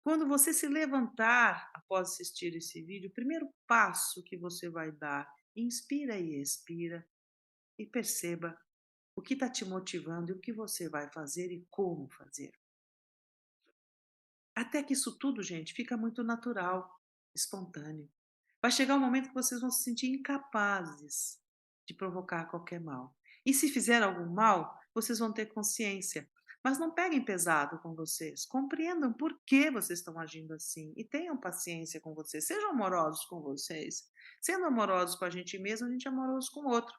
Quando você se levantar após assistir esse vídeo, o primeiro passo que você vai dar, inspira e expira e perceba o que está te motivando e o que você vai fazer e como fazer. Até que isso tudo, gente, fica muito natural, espontâneo. Vai chegar um momento que vocês vão se sentir incapazes de provocar qualquer mal. E se fizer algum mal, vocês vão ter consciência. Mas não peguem pesado com vocês. Compreendam por que vocês estão agindo assim e tenham paciência com vocês. Sejam amorosos com vocês. Sendo amorosos com a gente mesmo, a gente é amoroso com o outro.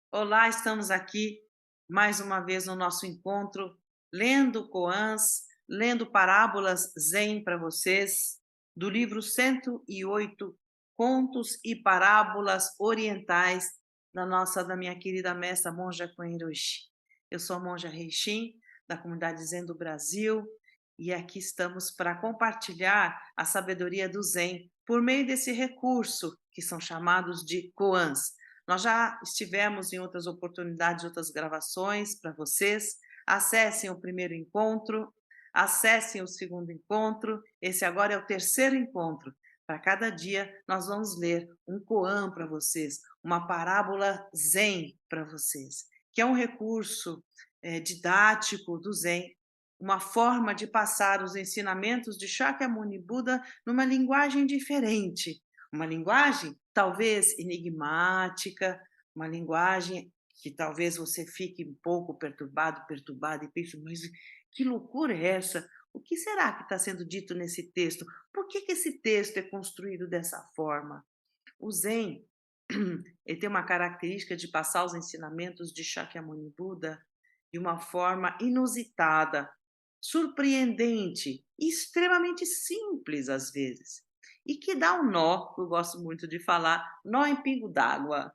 Olá, estamos aqui mais uma vez no nosso encontro, lendo koans, lendo parábolas zen para vocês, do livro 108 Contos e Parábolas Orientais, da minha querida mestra Monja Coen Roshi. Eu sou a Monja Reishin, da comunidade Zen do Brasil, e aqui estamos para compartilhar a sabedoria do Zen por meio desse recurso que são chamados de koans. Nós já estivemos em outras oportunidades, outras gravações para vocês. Acessem o primeiro encontro, acessem o segundo encontro. Esse agora é o terceiro encontro. Para cada dia, nós vamos ler um koan para vocês, uma parábola zen para vocês, que é um recurso didático do zen, uma forma de passar os ensinamentos de Shakyamuni Buda numa linguagem diferente, uma linguagem talvez enigmática, uma linguagem que talvez você fique um pouco perturbado e pense, mas que loucura é essa? O que será que está sendo dito nesse texto? Por que esse texto é construído dessa forma? O Zen ele tem uma característica de passar os ensinamentos de Shakyamuni Buda de uma forma inusitada, surpreendente e extremamente simples às vezes. E que dá um nó, que eu gosto muito de falar, nó em pingo d'água.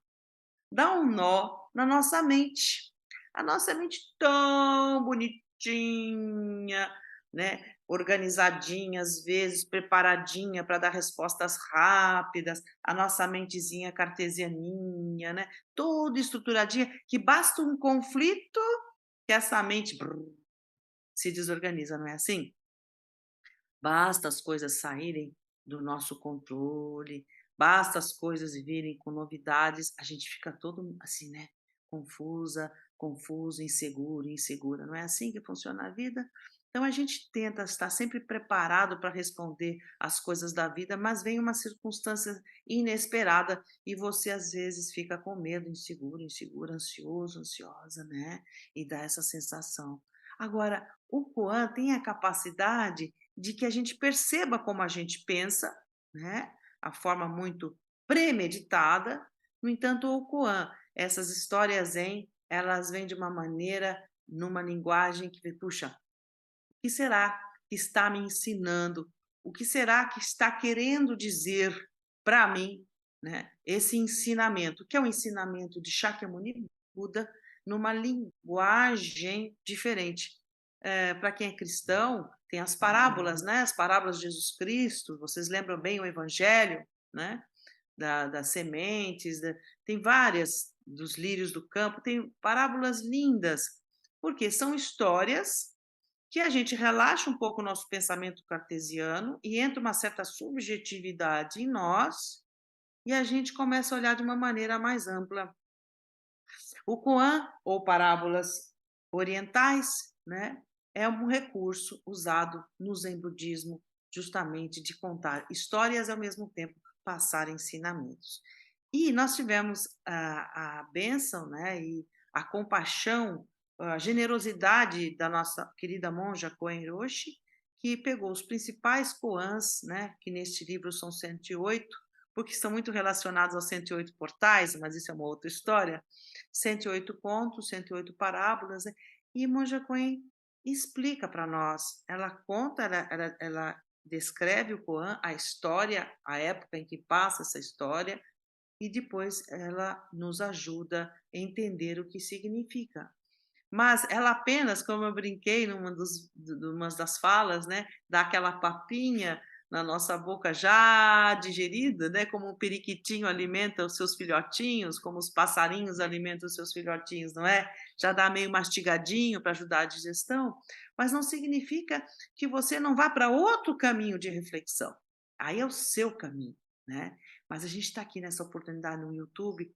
Dá um nó na nossa mente. A nossa mente tão bonitinha, né? Organizadinha, às vezes preparadinha para dar respostas rápidas, a nossa mentezinha cartesianinha, né? Toda estruturadinha, que basta um conflito que essa mente se desorganiza, não é assim? Basta as coisas saírem do nosso controle, basta as coisas virem com novidades, a gente fica todo assim, né, confuso, inseguro, insegura. Não é assim que funciona a vida? Então a gente tenta estar sempre preparado para responder às coisas da vida, mas vem uma circunstância inesperada e você às vezes fica com medo, insegura, ansioso, ansiosa, né? E dá essa sensação. Agora, o Koan tem a capacidade de que a gente perceba como a gente pensa, né? A forma muito premeditada. No entanto, o Koan, essas histórias zen, elas vêm de uma maneira, numa linguagem que, puxa, o que será que está me ensinando? O que será que está querendo dizer para mim, né? Esse ensinamento, que é o ensinamento de Shakyamuni Buda, numa linguagem diferente. Para quem é cristão, tem as parábolas, né? As parábolas de Jesus Cristo, vocês lembram bem o Evangelho, né? Das sementes, tem várias dos lírios do campo, tem parábolas lindas, porque são histórias que a gente relaxa um pouco o nosso pensamento cartesiano e entra uma certa subjetividade em nós e a gente começa a olhar de uma maneira mais ampla. O Koan, ou parábolas orientais, né, é um recurso usado no Zen budismo justamente de contar histórias e ao mesmo tempo passar ensinamentos. E nós tivemos a bênção, né, e a compaixão, a generosidade da nossa querida monja Koen Roshi, que pegou os principais koans, né, que neste livro são 108, porque são muito relacionados aos 108 portais, mas isso é uma outra história, 108 contos, 108 parábolas, né, e monja Koen explica para nós, ela conta, ela descreve o koan, a história, a época em que passa essa história, e depois ela nos ajuda a entender o que significa. Mas ela apenas, como eu brinquei numa das falas, né, dá aquela papinha na nossa boca já digerida, né, como um periquitinho alimenta os seus filhotinhos, como os passarinhos alimentam os seus filhotinhos, não é? Já dá meio mastigadinho para ajudar a digestão, mas não significa que você não vá para outro caminho de reflexão. Aí é o seu caminho, né? Mas a gente está aqui nessa oportunidade no YouTube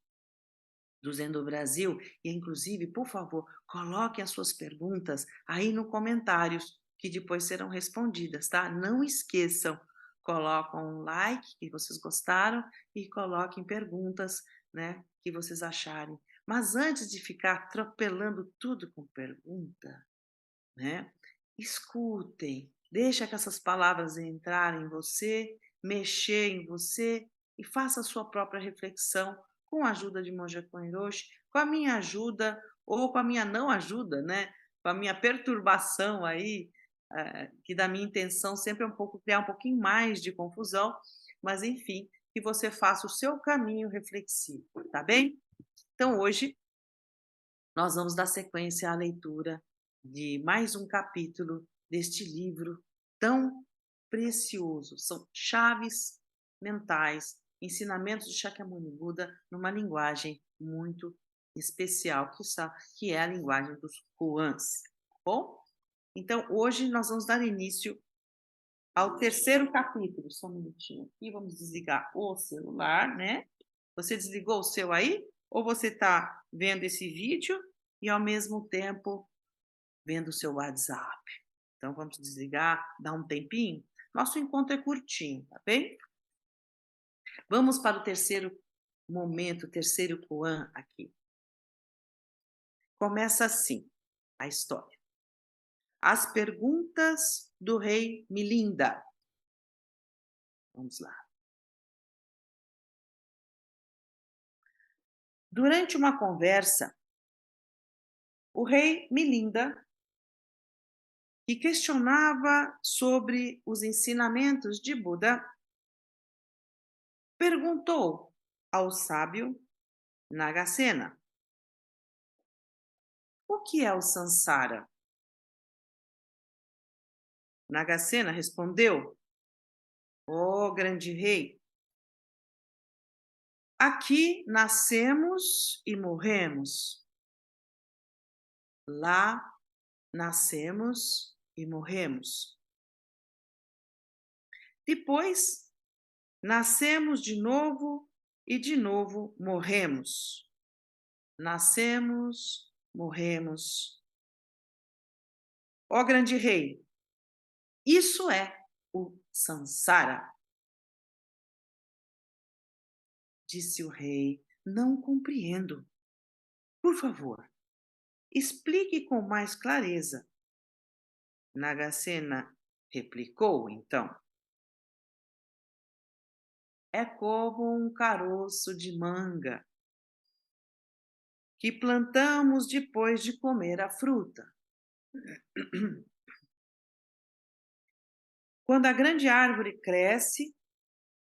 do Zendo Brasil, e inclusive, por favor, coloquem as suas perguntas aí no comentários, que depois serão respondidas, tá? Não esqueçam, colocam um like que vocês gostaram e coloquem perguntas, né, que vocês acharem. Mas antes de ficar atropelando tudo com pergunta, né, escutem, deixa que essas palavras entrarem em você, mexer em você e faça a sua própria reflexão com a ajuda de Monja Coen Roshi, com a minha ajuda ou com a minha não ajuda, né? Com a minha perturbação aí, que da minha intenção sempre é um pouco criar um pouquinho mais de confusão, mas enfim, que você faça o seu caminho reflexivo, tá bem? Então hoje nós vamos dar sequência à leitura de mais um capítulo deste livro tão precioso. São chaves mentais, ensinamentos de Shakyamuni Buda numa linguagem muito especial, que é a linguagem dos koans. Tá bom? Então, hoje nós vamos dar início ao terceiro capítulo. Só um minutinho aqui, vamos desligar o celular, né? Você desligou o seu aí? Ou você está vendo esse vídeo e ao mesmo tempo vendo o seu WhatsApp? Então vamos desligar, dar um tempinho. Nosso encontro é curtinho, tá bem? Vamos para o terceiro momento, o terceiro koan aqui. Começa assim a história. As perguntas do rei Milinda. Vamos lá. Durante uma conversa, o rei Milinda, que questionava sobre os ensinamentos de Buda, perguntou ao sábio Nagasena: o que é o Sansara? Nagasena respondeu: ó grande rei, aqui nascemos e morremos. Lá nascemos e morremos. Depois, nascemos de novo morremos. Nascemos, morremos. Ó grande rei, isso é o Sansara, disse o rei. Não compreendo. Por favor, explique com mais clareza. Nagasena replicou então. É como um caroço de manga que plantamos depois de comer a fruta. Quando a grande árvore cresce,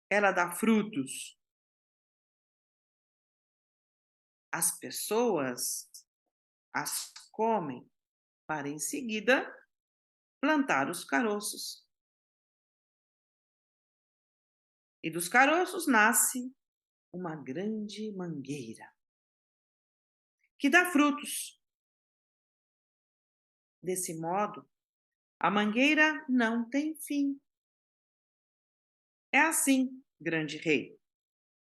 ela dá frutos. As pessoas as comem para em seguida plantar os caroços. E dos caroços nasce uma grande mangueira que dá frutos. Desse modo, a mangueira não tem fim. É assim, grande rei,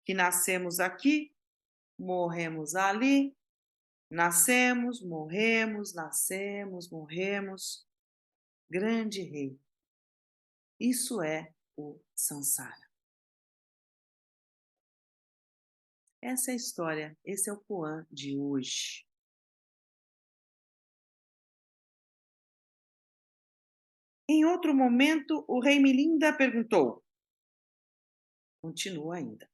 que nascemos aqui, morremos ali, nascemos, morremos, grande rei. Isso é o Sansara. Essa é a história, esse é o koan de hoje. Em outro momento, o rei Milinda perguntou, continua ainda,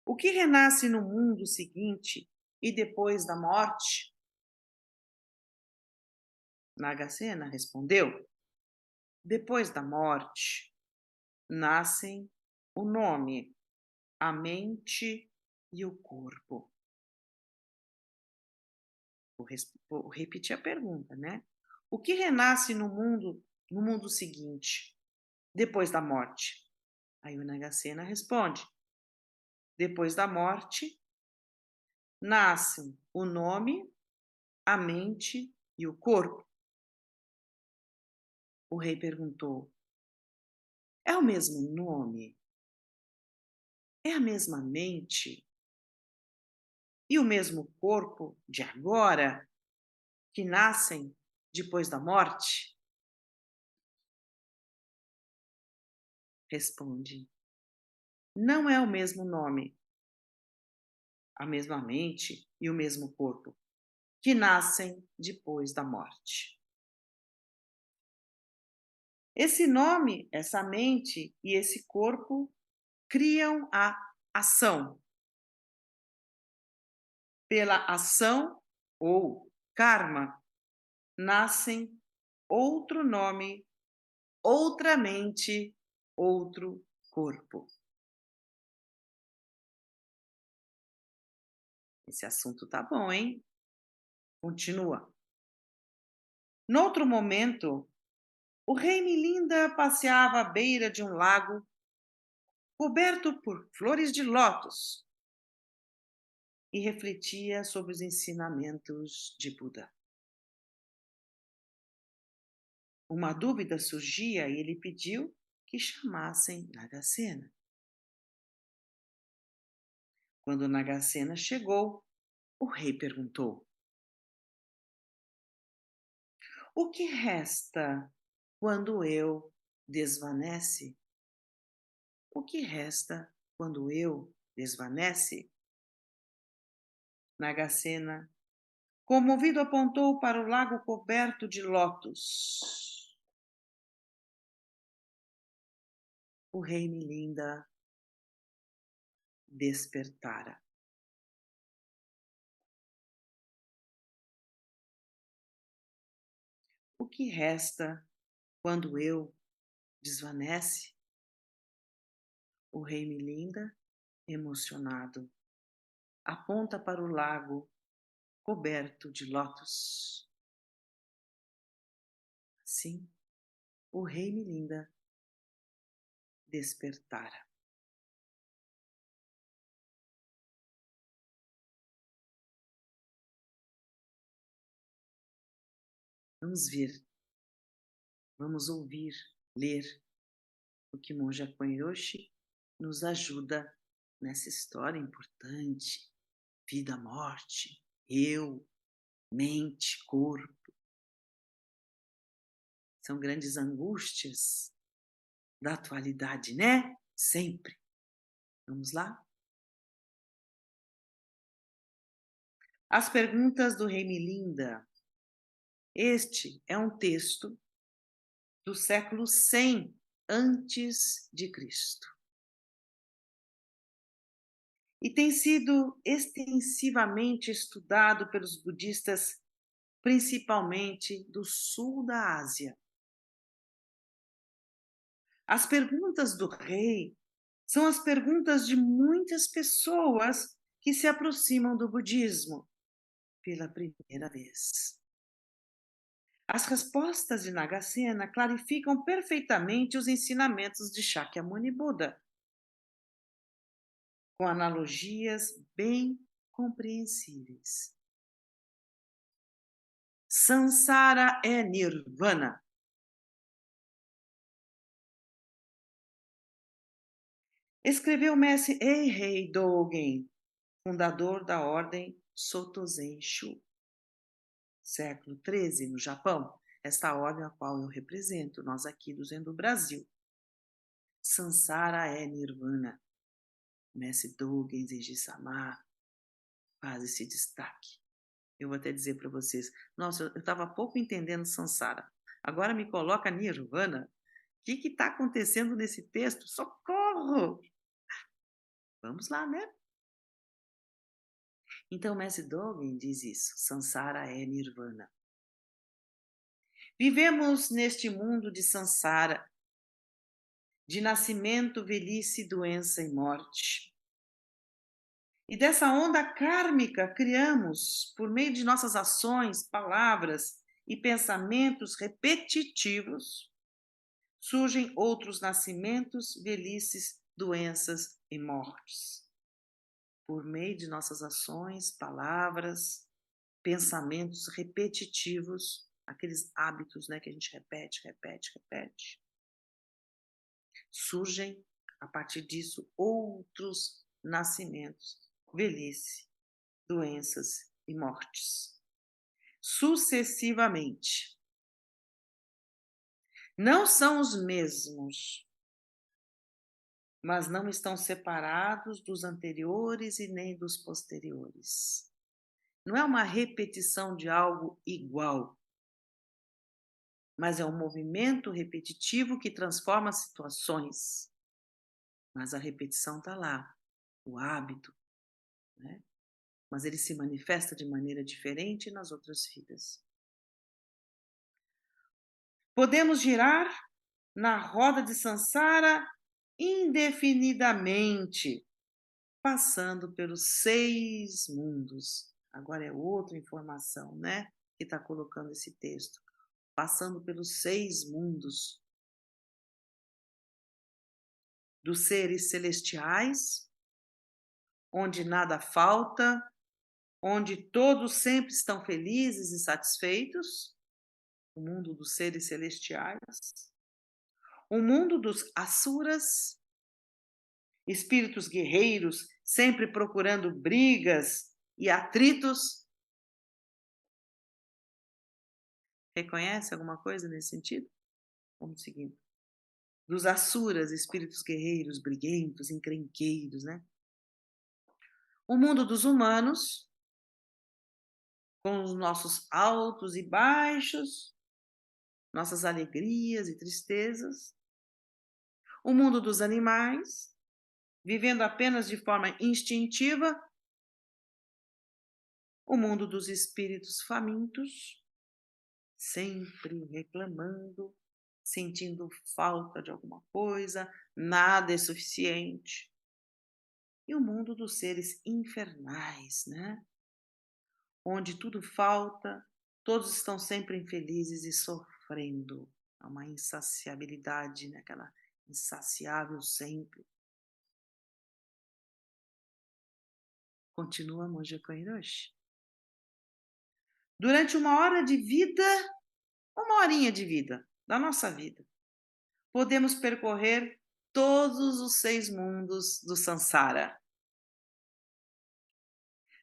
o que renasce no mundo seguinte e depois da morte? Nagasena respondeu, depois da morte, nascem o nome, a mente e o corpo. Vou repetir a pergunta, né? O que renasce no mundo seguinte, depois da morte? Aí o Nagasena responde: depois da morte, nascem o nome, a mente e o corpo. O rei perguntou: é o mesmo nome? É a mesma mente? E o mesmo corpo de agora, que nascem depois da morte? Responde: não é o mesmo nome, a mesma mente e o mesmo corpo, que nascem depois da morte. Esse nome, essa mente e esse corpo criam a ação. Pela ação ou karma, nascem outro nome, outra mente, outro corpo. Esse assunto tá bom, hein? Continua. Noutro momento, o rei Milinda passeava à beira de um lago coberto por flores de lótus e refletia sobre os ensinamentos de Buda. Uma dúvida surgia e ele pediu que chamassem Nagasena. Quando Nagasena chegou, o rei perguntou: o que resta quando eu desvanece? O que resta quando eu desvanece? Nagasena, comovido, apontou para o lago coberto de lótus. O rei Milinda despertara. O que resta quando eu desvanece? O rei Milinda, emocionado, aponta para o lago coberto de lótus. Assim, o rei Milinda despertara. Vamos ver, vamos ouvir, ler o que Monja Koiroshi nos ajuda nessa história importante. Vida, morte, eu, mente, corpo. São grandes angústias da atualidade, né? Sempre. Vamos lá? As perguntas do rei Milinda. Este é um texto do século 100 antes de Cristo. E tem sido extensivamente estudado pelos budistas, principalmente do sul da Ásia. As perguntas do rei são as perguntas de muitas pessoas que se aproximam do budismo pela primeira vez. As respostas de Nagasena clarificam perfeitamente os ensinamentos de Shakyamuni Buda, com analogias bem compreensíveis. Sansara é Nirvana. Escreveu o mestre Eihei Dogen, fundador da ordem Soto Zen Shu, século XIII, no Japão, esta ordem a qual eu represento, nós aqui do Zen do Brasil. Sansara é Nirvana. Mestre Dogen Zenji-sama faz esse destaque. Eu vou até dizer para vocês, nossa, eu estava pouco entendendo Sansara. Agora me coloca Nirvana. O que está acontecendo nesse texto? Socorro! Vamos lá, né? Então, Mestre Dogen diz isso, Sansara é Nirvana. Vivemos neste mundo de Sansara, de nascimento, velhice, doença e morte. E dessa onda kármica criamos, por meio de nossas ações, palavras e pensamentos repetitivos, surgem outros nascimentos, velhices, doenças e mortes. Por meio de nossas ações, palavras, pensamentos repetitivos, aqueles hábitos, né, que a gente repete, repete, repete, surgem a partir disso outros nascimentos, velhice, doenças e mortes, sucessivamente. Não são os mesmos, mas não estão separados dos anteriores e nem dos posteriores. Não é uma repetição de algo igual, mas é um movimento repetitivo que transforma situações. Mas a repetição está lá, o hábito, né? Mas ele se manifesta de maneira diferente nas outras vidas. Podemos girar na roda de Sansara indefinidamente, passando pelos 6 mundos. Agora é outra informação, né? Que está colocando esse texto. Passando pelos 6 mundos dos seres celestiais, onde nada falta, onde todos sempre estão felizes e satisfeitos, o mundo dos seres celestiais, o mundo dos asuras, espíritos guerreiros, sempre procurando brigas e atritos. Reconhece alguma coisa nesse sentido? Vamos seguindo. Dos asuras, espíritos guerreiros, briguentos, encrenqueiros, né? O mundo dos humanos, com os nossos altos e baixos, nossas alegrias e tristezas. O mundo dos animais, vivendo apenas de forma instintiva. O mundo dos espíritos famintos, sempre reclamando, sentindo falta de alguma coisa, nada é suficiente. E o mundo dos seres infernais, né? Onde tudo falta, todos estão sempre infelizes e sofrendo. Há uma insaciabilidade, né? Aquela insaciável sempre. Continua Monja Koiroshi. Durante uma hora de vida, uma horinha de vida, da nossa vida, podemos percorrer todos os 6 mundos do Sansara.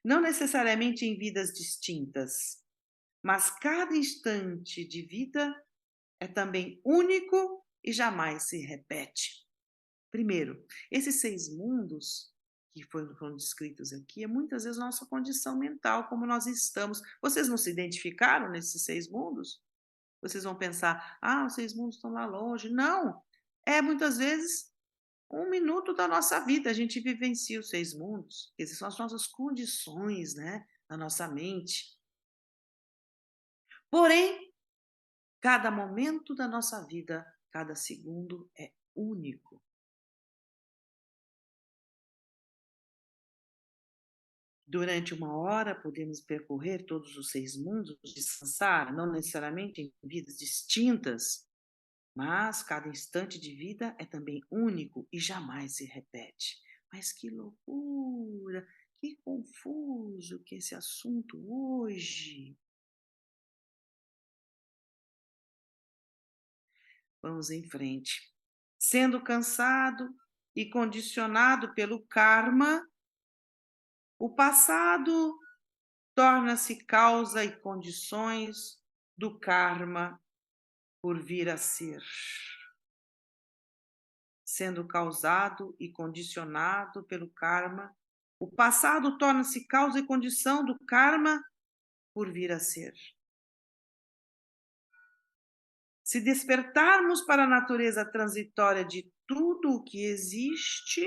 Não necessariamente em vidas distintas, mas cada instante de vida é também único e jamais se repete. Primeiro, esses 6 mundos que foram descritos aqui, é muitas vezes nossa condição mental, como nós estamos. Vocês não se identificaram nesses 6 mundos? Vocês vão pensar, os 6 mundos estão lá longe. Não, é muitas vezes 1 minuto da nossa vida, a gente vivencia os 6 mundos. Essas são as nossas condições, né, na nossa mente. Porém, cada momento da nossa vida, cada segundo é único. Durante uma hora, podemos percorrer todos os 6 mundos de Sansara, não necessariamente em vidas distintas, mas cada instante de vida é também único e jamais se repete. Mas que loucura, que confuso que esse assunto hoje. Vamos em frente. Sendo cansado e condicionado pelo karma, o passado torna-se causa e condições do karma por vir a ser. Sendo causado e condicionado pelo karma, o passado torna-se causa e condição do karma por vir a ser. Se despertarmos para a natureza transitória de tudo o que existe,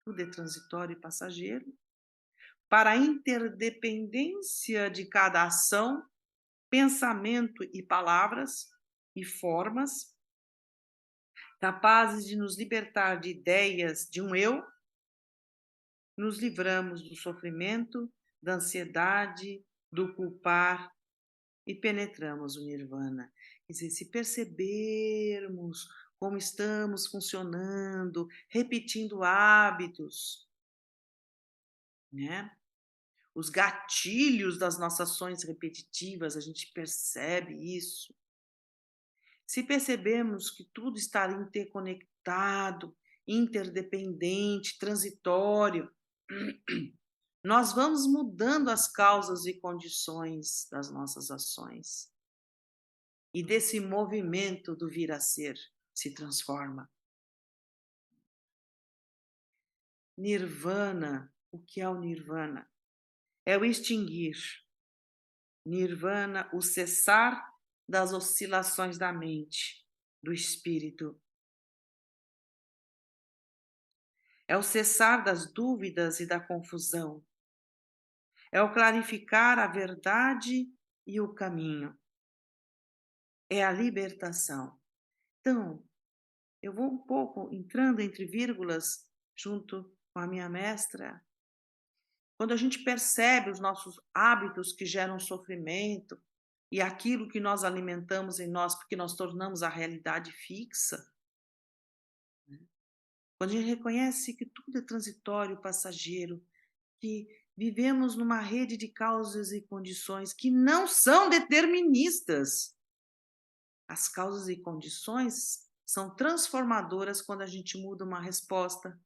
tudo é transitório e passageiro, para a interdependência de cada ação, pensamento e palavras e formas, capazes de nos libertar de ideias de um eu, nos livramos do sofrimento, da ansiedade, do culpar e penetramos o nirvana. Quer dizer, se percebermos como estamos funcionando, repetindo hábitos, né? Os gatilhos das nossas ações repetitivas, a gente percebe isso. Se percebemos que tudo está interconectado, interdependente, transitório, nós vamos mudando as causas e condições das nossas ações. E desse movimento do vir a ser se transforma. Nirvana, o que é o nirvana? É o extinguir. Nirvana, o cessar das oscilações da mente, do espírito. É o cessar das dúvidas e da confusão. É o clarificar a verdade e o caminho. É a libertação. Então, eu vou um pouco entrando entre vírgulas junto com a minha mestra. Quando a gente percebe os nossos hábitos que geram sofrimento e aquilo que nós alimentamos em nós porque nós tornamos a realidade fixa, né? Quando a gente reconhece que tudo é transitório, passageiro, que vivemos numa rede de causas e condições que não são deterministas. As causas e condições são transformadoras quando a gente muda uma resposta,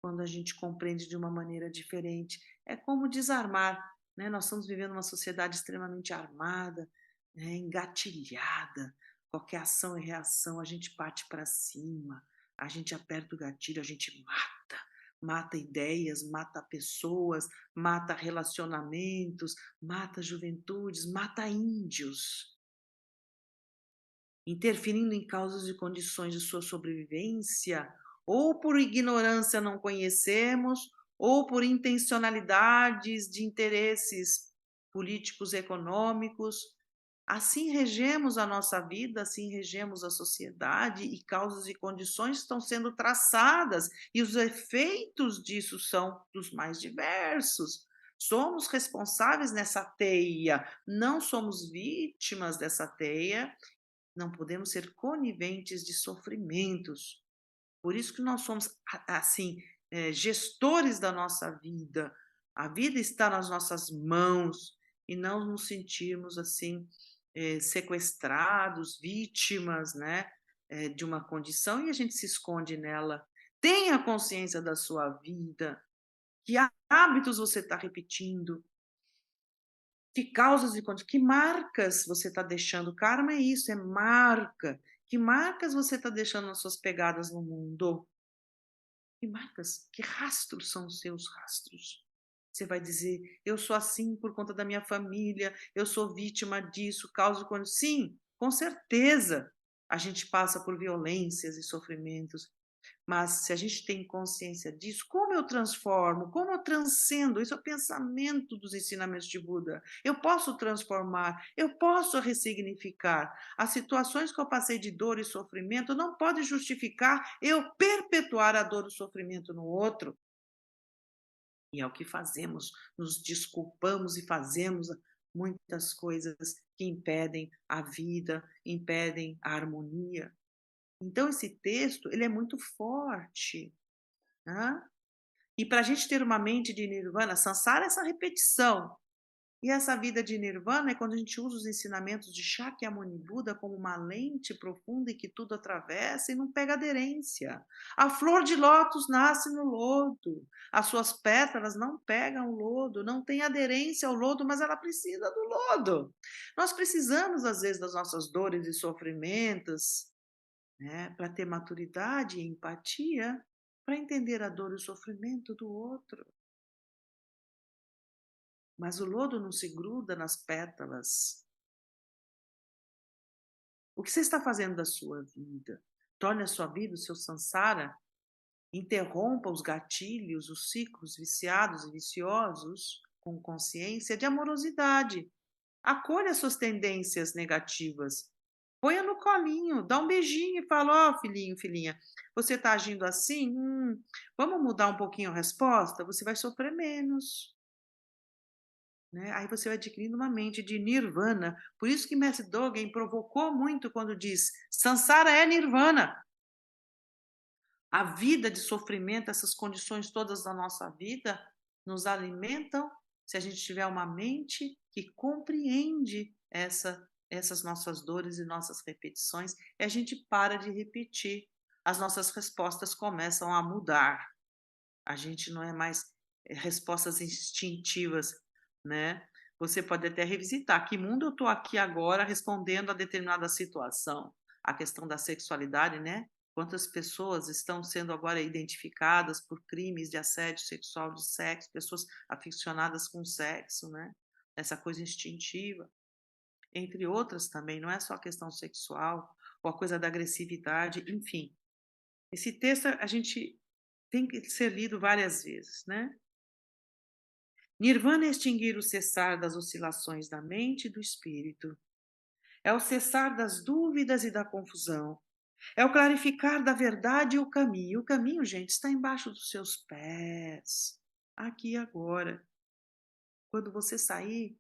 quando a gente compreende de uma maneira diferente. É como desarmar, né? Nós estamos vivendo uma sociedade extremamente armada, né? Engatilhada. Qualquer ação e reação, a gente parte para cima, a gente aperta o gatilho, a gente mata. Mata ideias, mata pessoas, mata relacionamentos, mata juventudes, mata índios, interferindo em causas e condições de sua sobrevivência, ou por ignorância não conhecemos, ou por intencionalidades de interesses políticos e econômicos. Assim regemos a nossa vida, assim regemos a sociedade, e causas e condições estão sendo traçadas, e os efeitos disso são dos mais diversos. Somos responsáveis nessa teia, não somos vítimas dessa teia, não podemos ser coniventes de sofrimentos. Por isso que nós somos, assim, gestores da nossa vida. A vida está nas nossas mãos e não nos sentirmos, assim, sequestrados, vítimas, né, de uma condição e a gente se esconde nela. Tenha consciência da sua vida, que hábitos você está repetindo, que causas e condições, que marcas você está deixando? Karma é isso, é marca. Que marcas você está deixando nas suas pegadas no mundo? Que marcas? Que rastros são os seus rastros? Você vai dizer, eu sou assim por conta da minha família, eu sou vítima disso, causa e condições. Sim, com certeza a gente passa por violências e sofrimentos, mas se a gente tem consciência disso, como eu transformo, como eu transcendo? Isso é o pensamento dos ensinamentos de Buda. Eu posso transformar, eu posso ressignificar. As situações que eu passei de dor e sofrimento não podem justificar eu perpetuar a dor e o sofrimento no outro. E é o que fazemos, nos desculpamos e fazemos muitas coisas que impedem a vida, impedem a harmonia. Então esse texto, ele é muito forte, né? E para a gente ter uma mente de nirvana, samsara é essa repetição. E essa vida de nirvana é quando a gente usa os ensinamentos de Shakyamuni Buda como uma lente profunda e que tudo atravessa e não pega aderência. A flor de lótus nasce no lodo. As suas pétalas não pegam o lodo, não tem aderência ao lodo, mas ela precisa do lodo. Nós precisamos, às vezes, das nossas dores e sofrimentos, né, para ter maturidade e empatia, para entender a dor e o sofrimento do outro. Mas o lodo não se gruda nas pétalas. O que você está fazendo da sua vida? Torne a sua vida o seu samsara, interrompa os gatilhos, os ciclos viciados e viciosos com consciência de amorosidade. Acolha suas tendências negativas, Ponha no colinho, dá um beijinho e fala: "Ó, filhinho, filhinha, você está agindo assim? Vamos mudar um pouquinho a resposta? Você vai sofrer menos", né. Aí você vai adquirindo uma mente de nirvana. Por isso que Mestre Dogen provocou muito quando diz: "Sansara é nirvana". A vida de sofrimento, essas condições todas da nossa vida, nos alimentam se a gente tiver uma mente que compreende essas nossas dores e nossas repetições, e a gente para de repetir. As nossas respostas começam a mudar. A gente não é mais respostas instintivas, né. Você pode até revisitar: "Que mundo eu estou aqui agora respondendo a determinada situação?". A questão da sexualidade, né, quantas pessoas estão sendo agora identificadas por crimes de assédio sexual de sexo, pessoas aficionadas com sexo, né, essa coisa instintiva, entre outras também, não é só a questão sexual, ou a coisa da agressividade, enfim. Esse texto a gente tem que ser lido várias vezes, né. Nirvana é extinguir o cessar das oscilações da mente e do espírito. É o cessar das dúvidas e da confusão. É o clarificar da verdade e o caminho. O caminho, gente, está embaixo dos seus pés. Aqui e agora. Quando você sair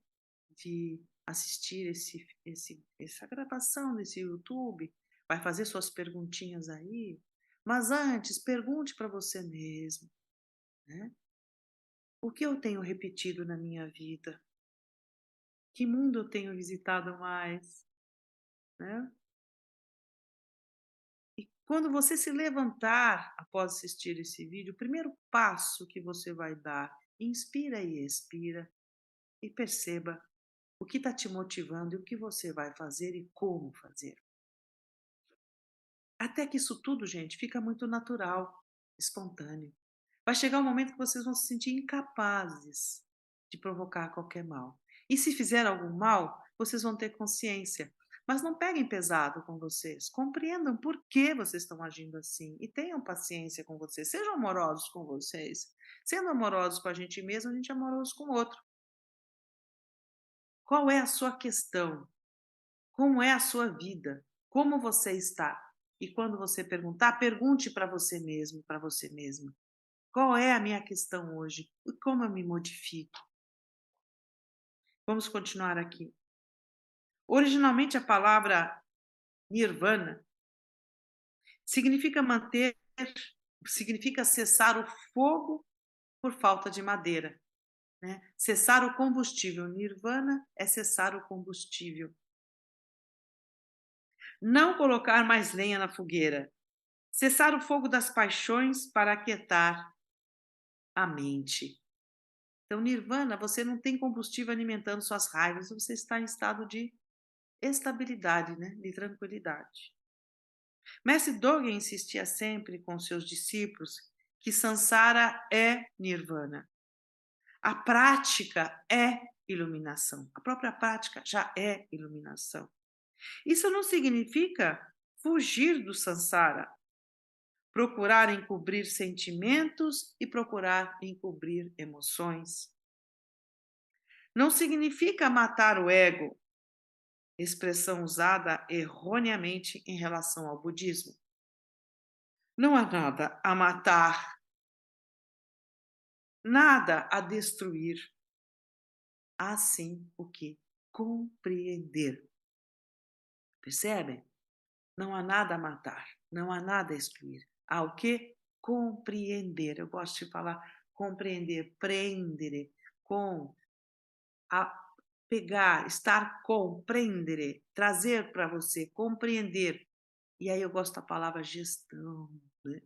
de assistir essa gravação desse YouTube, vai fazer suas perguntinhas aí. Mas antes, pergunte para você mesmo, né? O que eu tenho repetido na minha vida? Que mundo eu tenho visitado mais, né? E quando você se levantar após assistir esse vídeo, o primeiro passo que você vai dar, inspira e expira e perceba o que está te motivando e o que você vai fazer e como fazer. Até que isso tudo, gente, fica muito natural, espontâneo. Vai chegar um momento que vocês vão se sentir incapazes de provocar qualquer mal. E se fizer algum mal, vocês vão ter consciência. Mas não peguem pesado com vocês. Compreendam por que vocês estão agindo assim. E tenham paciência com vocês. Sejam amorosos com vocês. Sendo amorosos com a gente mesmo, a gente é amoroso com o outro. Qual é a sua questão? Como é a sua vida? Como você está? E quando você perguntar, pergunte para você mesmo, para você mesma. Qual é a minha questão hoje? E como eu me modifico? Vamos continuar aqui. Originalmente, a palavra nirvana significa manter, significa cessar o fogo por falta de madeira, né? Cessar o combustível. Nirvana é cessar o combustível. Não colocar mais lenha na fogueira. Cessar o fogo das paixões para aquietar a mente. Então, nirvana, você não tem combustível alimentando suas raivas, você está em estado de estabilidade, né? De tranquilidade. Mestre Dogen insistia sempre com seus discípulos que Sansara é Nirvana. A prática é iluminação. A própria prática já é iluminação. Isso não significa fugir do Sansara, procurar encobrir sentimentos e procurar encobrir emoções. Não significa matar o ego, expressão usada erroneamente em relação ao budismo. Não há nada a matar, nada a destruir. Há sim o que compreender. Percebem? Não há nada a matar, não há nada a excluir. Há o que compreender. Eu gosto de falar compreender, prendere, com, a, pegar, estar com, prendere, trazer para você, compreender. E aí eu gosto da palavra gestão, né?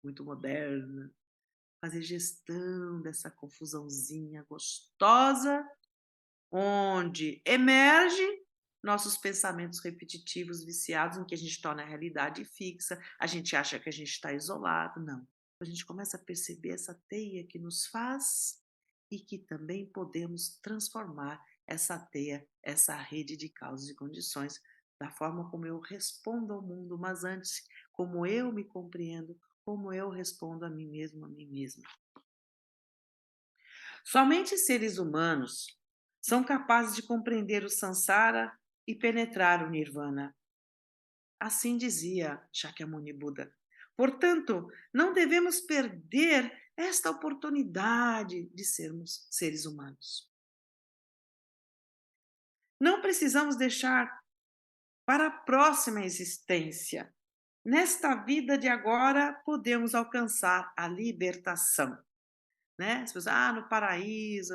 Muito moderna. Fazer gestão dessa confusãozinha gostosa, onde emerge nossos pensamentos repetitivos, viciados, em que a gente torna a realidade fixa, a gente acha que a gente está isolado, não. A gente começa a perceber essa teia que nos faz e que também podemos transformar essa teia, essa rede de causas e condições, da forma como eu respondo ao mundo, mas antes, como eu me compreendo, como eu respondo a mim mesmo, a mim mesma. Somente seres humanos são capazes de compreender o Sansara e penetrar o Nirvana. Assim dizia Shakyamuni Buda. Portanto, não devemos perder esta oportunidade de sermos seres humanos. Não precisamos deixar para a próxima existência. Nesta vida de agora, podemos alcançar a libertação. Né? As pessoas, no paraíso,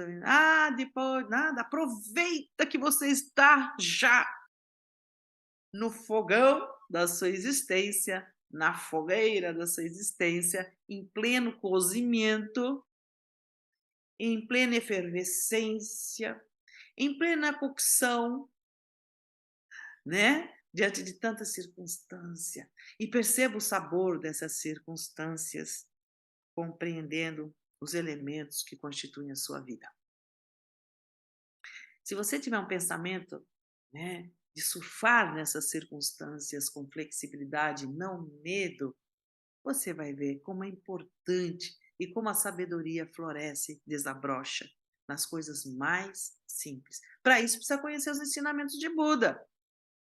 depois, nada, aproveita que você está já no fogão da sua existência, na fogueira da sua existência, em pleno cozimento, em plena efervescência, em plena cocção, né? Diante de tanta circunstância. E perceba o sabor dessas circunstâncias, compreendendo os elementos que constituem a sua vida. Se você tiver um pensamento, né, de surfar nessas circunstâncias com flexibilidade, não medo, você vai ver como é importante e como a sabedoria floresce, desabrocha nas coisas mais simples. Para isso, precisa conhecer os ensinamentos de Buda.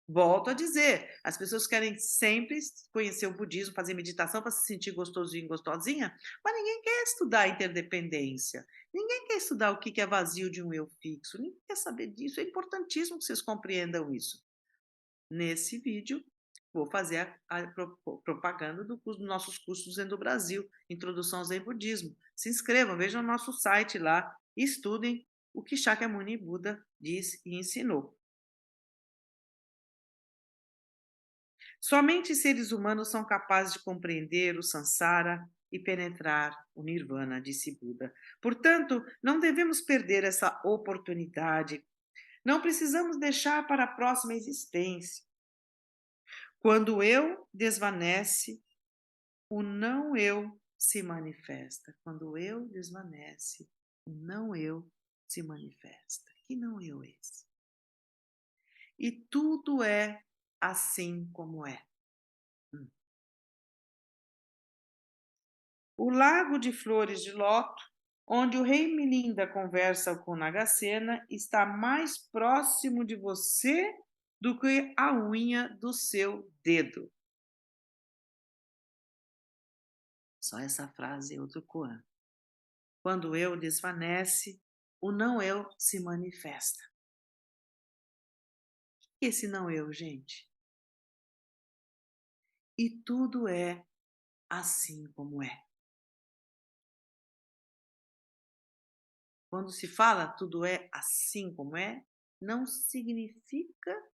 Volto a dizer, as pessoas querem sempre conhecer o budismo, fazer meditação para se sentir gostosinho, gostosinha, mas ninguém quer estudar a interdependência, ninguém quer estudar o que é vazio de um eu fixo, ninguém quer saber disso, é importantíssimo que vocês compreendam isso. Nesse vídeo, vou fazer a propaganda dos nossos cursos Zen do Brasil, Introdução ao Zen Budismo. Se inscrevam, vejam o nosso site lá e estudem o que Shakyamuni Buda disse e ensinou. Somente seres humanos são capazes de compreender o samsara e penetrar o nirvana, disse Buda. Portanto, não devemos perder essa oportunidade. Não precisamos deixar para a próxima existência. Quando o eu desvanece, o não eu se manifesta. Quando o eu desvanece, o não eu se manifesta. Que não eu é esse? E tudo é assim como é. O lago de flores de lótus, onde o rei Milinda conversa com Nagasena, está mais próximo de você do que a unha do seu dedo. Só essa frase é outro koan. Quando o eu desvanece, o não eu se manifesta. O que é esse não eu, gente? E tudo é assim como é. Quando se fala tudo é assim como é, não significa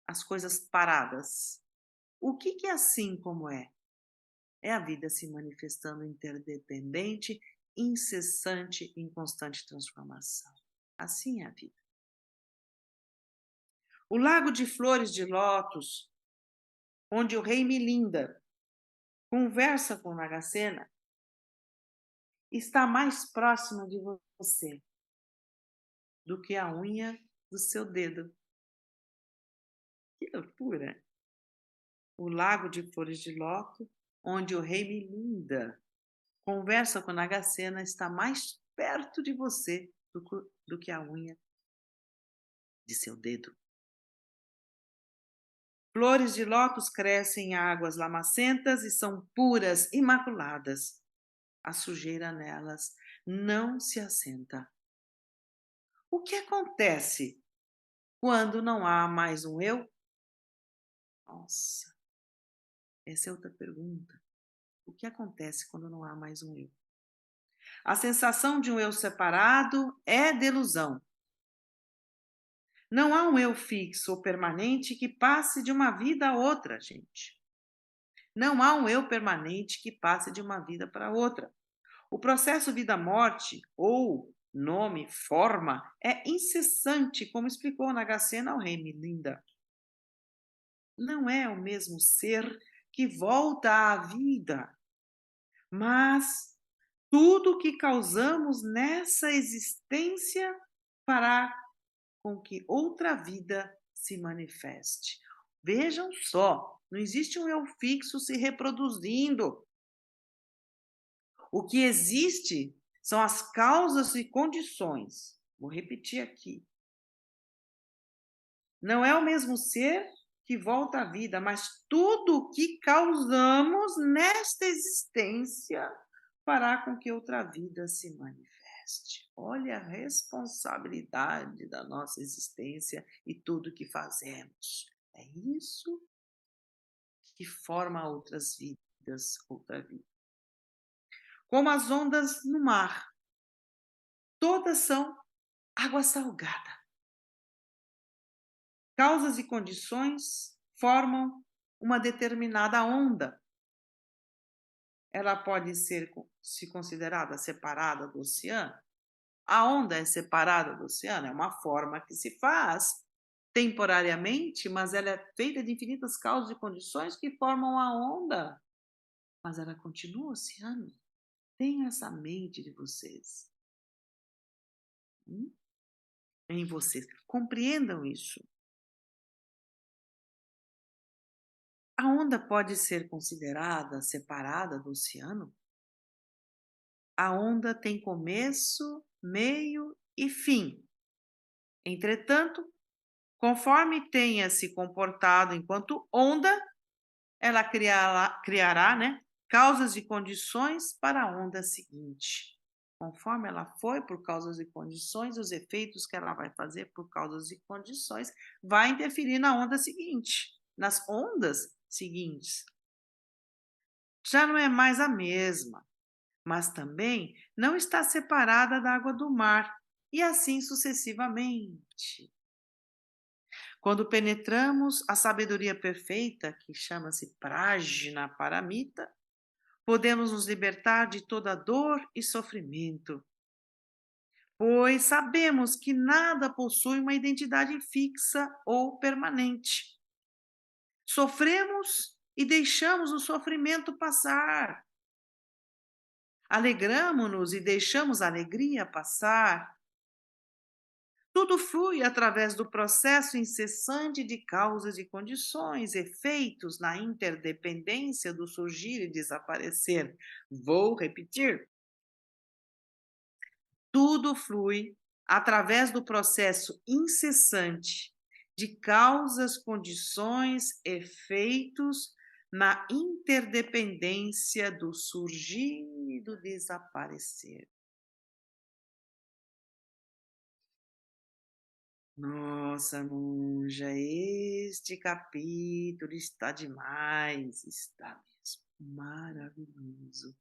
as coisas paradas. O que é assim como é? É a vida se manifestando interdependente, incessante, em constante transformação. Assim é a vida. O lago de flores de lótus, onde o rei Milinda conversa com Nagasena, está mais próximo de você do que a unha do seu dedo. Que loucura! O lago de flores de lótus, onde o rei Milinda conversa com Nagasena, está mais perto de você do que a unha de seu dedo. Flores de lótus crescem em águas lamacentas e são puras, imaculadas. A sujeira nelas não se assenta. O que acontece quando não há mais um eu? Nossa, essa é outra pergunta. O que acontece quando não há mais um eu? A sensação de um eu separado é delusão. Não há um eu fixo ou permanente que passe de uma vida a outra, gente. Não há um eu permanente que passe de uma vida para outra. O processo vida-morte, ou nome, forma, é incessante, como explicou Nagasena ao rei Milinda. Não é o mesmo ser que volta à vida, mas tudo que causamos nessa existência fará com que outra vida se manifeste. Vejam só, não existe um eu fixo se reproduzindo. O que existe são as causas e condições. Vou repetir aqui. Não é o mesmo ser que volta à vida, mas tudo o que causamos nesta existência fará com que outra vida se manifeste. Olha a responsabilidade da nossa existência e tudo que fazemos. É isso que forma outras vidas, outra vida. Como as ondas no mar, todas são água salgada. Causas e condições formam uma determinada onda. Ela pode se considerada separada do oceano. A onda é separada do oceano, é uma forma que se faz temporariamente, mas ela é feita de infinitas causas e condições que formam a onda. Mas ela continua oceano. Tenha essa mente de vocês. Hum? Em vocês. Compreendam isso. A onda pode ser considerada separada do oceano? A onda tem começo, meio e fim. Entretanto, conforme tenha se comportado enquanto onda, ela criará, né, causas e condições para a onda seguinte. Conforme ela foi por causas e condições, os efeitos que ela vai fazer por causas e condições vai interferir na onda seguinte, nas ondas seguintes. Já não é mais a mesma, mas também não está separada da água do mar, e assim sucessivamente. Quando penetramos a sabedoria perfeita, que chama-se Prajna Paramita, podemos nos libertar de toda dor e sofrimento, pois sabemos que nada possui uma identidade fixa ou permanente. Sofremos e deixamos o sofrimento passar. Alegramo-nos e deixamos a alegria passar. Tudo flui através do processo incessante de causas e condições, efeitos na interdependência do surgir e desaparecer. Vou repetir. Tudo flui através do processo incessante de causas, condições, efeitos na interdependência do surgir e do desaparecer. Nossa, monja, este capítulo está demais, está mesmo maravilhoso.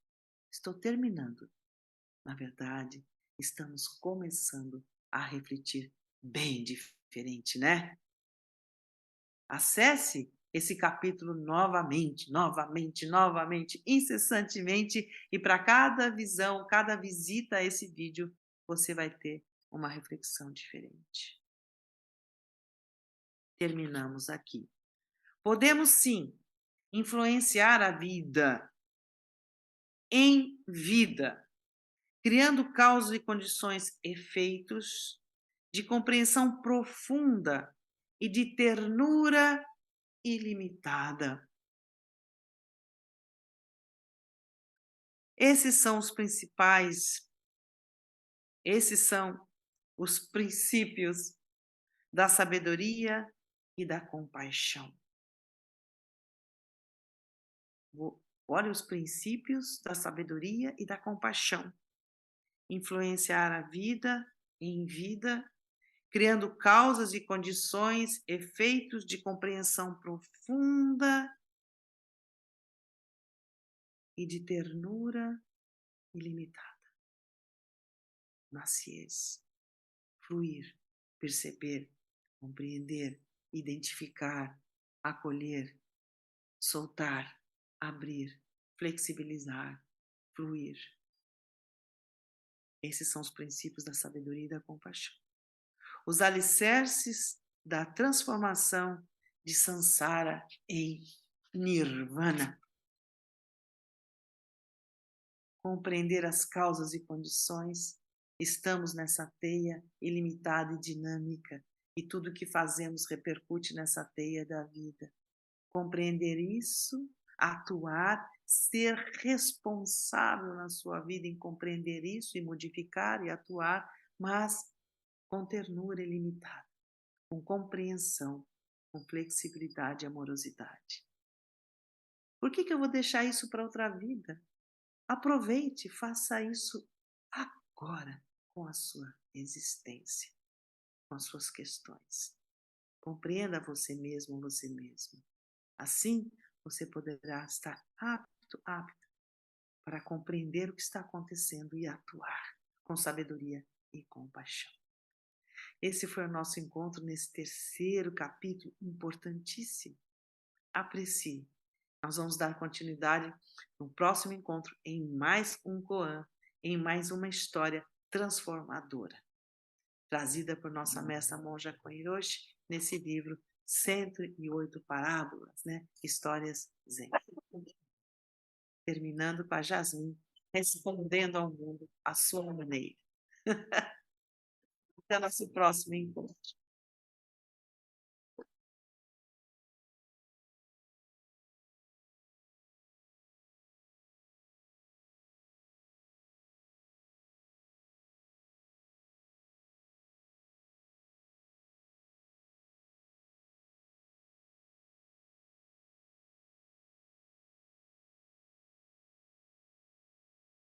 Estou terminando. Na verdade, estamos começando a refletir bem diferente, né? Acesse esse capítulo novamente, novamente, novamente, incessantemente, e para cada visão, cada visita a esse vídeo, você vai ter uma reflexão diferente. Terminamos aqui. Podemos sim influenciar a vida em vida, criando causas e condições, efeitos de compreensão profunda e de ternura ilimitada. Esses são os principais, esses são os princípios da sabedoria e da compaixão. Olha os princípios da sabedoria e da compaixão. Influenciar a vida em vida, criando causas e condições, efeitos de compreensão profunda e de ternura ilimitada. Maciez, fluir, perceber, compreender, identificar, acolher, soltar, abrir, flexibilizar, fluir. Esses são os princípios da sabedoria e da compaixão. Os alicerces da transformação de Sansara em Nirvana. Compreender as causas e condições, estamos nessa teia ilimitada e dinâmica, e tudo que fazemos repercute nessa teia da vida. Compreender isso, atuar, ser responsável na sua vida em compreender isso e modificar e atuar, mas com ternura ilimitada, com compreensão, com flexibilidade e amorosidade. Por que eu vou deixar isso para outra vida? Aproveite, faça isso agora com a sua existência, com as suas questões. Compreenda você mesmo, você mesmo. Assim, você poderá estar apto para compreender o que está acontecendo e atuar com sabedoria e compaixão. Esse foi o nosso encontro nesse terceiro capítulo importantíssimo. Aprecie. Nós vamos dar continuidade no próximo encontro em mais um Koan, em mais uma história transformadora, trazida por nossa mestra monja Koiroshi nesse livro 108 Parábolas, né? Histórias Zen. Terminando com a Jasmine respondendo ao mundo à sua maneira. Até o nosso próximo encontro.